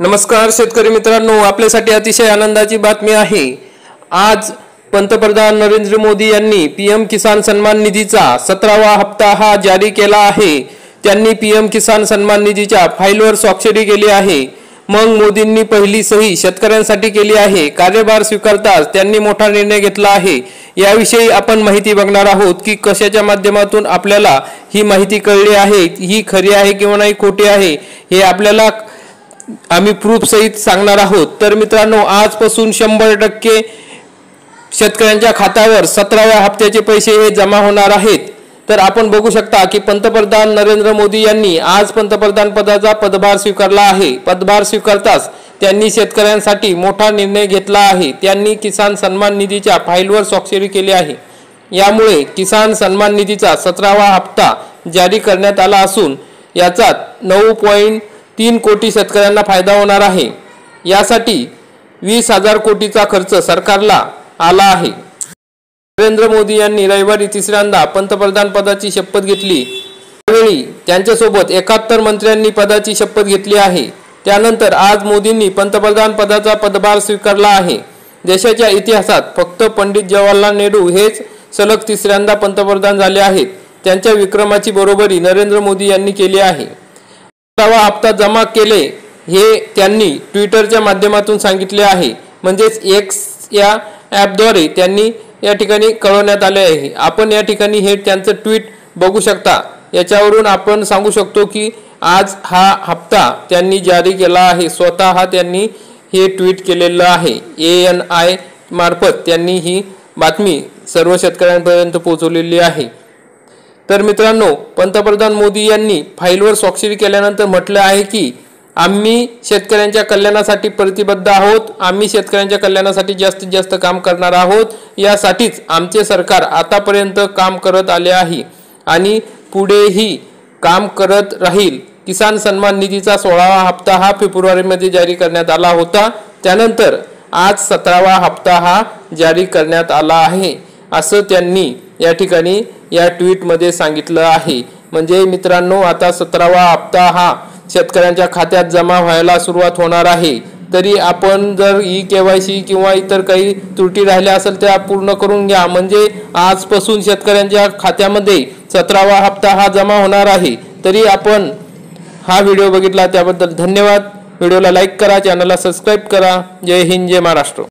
नमस्कार शेतकरी मित्रांनो, आपल्यासाठी अतिशय आनंदाची बातमी आहे। आज पंतप्रधान नरेंद्र मोदी यांनी पीएम किसान सन्मान निधीचा 17वा हप्ता हा जारी केला आहे। त्यांनी पीएम किसान सन्मान निधीच्या फाईलवर स्वाक्षरी केली आहे। मग मोदींनी पहिली सही शेतकऱ्यांसाठी केली आहे। कार्यभार स्वीकारताच त्यांनी मोठा निर्णय घेतला आहे। याविषयी आपण माहिती बघणार आहोत की कशाच्या माध्यमातून आपल्याला ही माहिती कळली आहे, ही खरी आहे किंवा नाही खोटी आहे, हे आपल्याला आम्ही प्रूफ सहित सांगणार आहोत। तर मित्रांनो, आजपासून 100% शेतकऱ्यांच्या खात्यावर 17व्या हप्त्याचे पैसे हे जमा होणार आहेत। तर आपण बघू शकता की पंतप्रधान नरेंद्र मोदी यांनी आज पंतप्रधान पदाचा पदभार स्वीकारला आहे। पदभार स्वीकारताच त्यांनी शेतकऱ्यांसाठी मोठा निर्णय घेतला आहे। त्यांनी किसान सन्मान निधीच्या फाईलवर स्वाक्षरी केली आहे। यामुळे किसान सन्मान निधीचा 17वा हप्ता जारी करण्यात आला असून याचा 9.3 कोटी शेतकऱ्यांना फायदा होणार आहे। यासाठी 20,000 कोटीचा खर्च सरकारला आला आहे। नरेंद्र मोदी यांनी रविवारी तिसऱ्यांदा पंतप्रधान पदाची शपथ घेतली। त्यावेळी त्यांच्यासोबत 71 मंत्र्यांनी पदाची शपथ घेतली आहे। त्यानंतर आज मोदींनी पंतप्रधान पदाचा पदभार स्वीकारला आहे। देशाच्या इतिहासात फक्त पंडित जवाहरलाल नेहरू हेच सलग तिसऱ्यांदा पंतप्रधान झाले आहेत। त्यांच्या विक्रमाची बरोबरी नरेंद्र मोदी यांनी केली आहे। 17वा हप्ता जमा केले हे त्यांनी ट्विटरच्या माध्यमातून सांगितले आहे। म्हणजेच एक्स या ॲपद्वारे त्यांनी या ठिकाणी कळवण्यात आले आहे। आपण या ठिकाणी हे त्यांचं ट्विट बघू शकता। याच्यावरून आपण सांगू शकतो की आज हा हप्ता त्यांनी जारी केला आहे। स्वतः त्यांनी हे ट्विट केलेलं आहे। ANI मार्फत त्यांनी ही बातमी सर्व शेतकऱ्यांपर्यंत पोहोचवलेली आहे। तर मित्रांनो, पंतप्रधान मोदी यांनी फाईलवर स्वाक्षरी केल्यानंतर म्हटलं आहे की आम्ही शेतकऱ्यांच्या कल्याणासाठी प्रतिबद्ध आहोत। आम्ही शेतकऱ्यांच्या कल्याणासाठी जास्तीत जास्त काम करणार आहोत। यासाठीच आमचे सरकार आतापर्यंत काम करत आले आहे आणि पुढेही काम करत राहील। किसान सन्मान निधीचा 16वा हप्ता हा फेब्रुवारीमध्ये जारी करण्यात आला होता। त्यानंतर आज 17वा हप्ता हा जारी करण्यात आला आहे, असं त्यांनी या ठिकाणी या ट्विटमध्ये सांगितलं आहे। म्हणजे मित्रांनो, आता 17वा हप्ता हा शेतकऱ्यांच्या खात्यात जमा व्हायला सुरुवात होणार आहे। तरी आपण जर KYC किंवा इतर काही त्रुटी राहिल्या असेल त्या पूर्ण करून घ्या। म्हणजे आजपासून शेतकऱ्यांच्या खात्यामध्ये 17वा हप्ता हा जमा होणार आहे। तरी आपण हा व्हिडिओ बघितला त्याबद्दल धन्यवाद। व्हिडिओला लाईक करा, चॅनलला सबस्क्राईब करा। जय हिंद, जय महाराष्ट्र।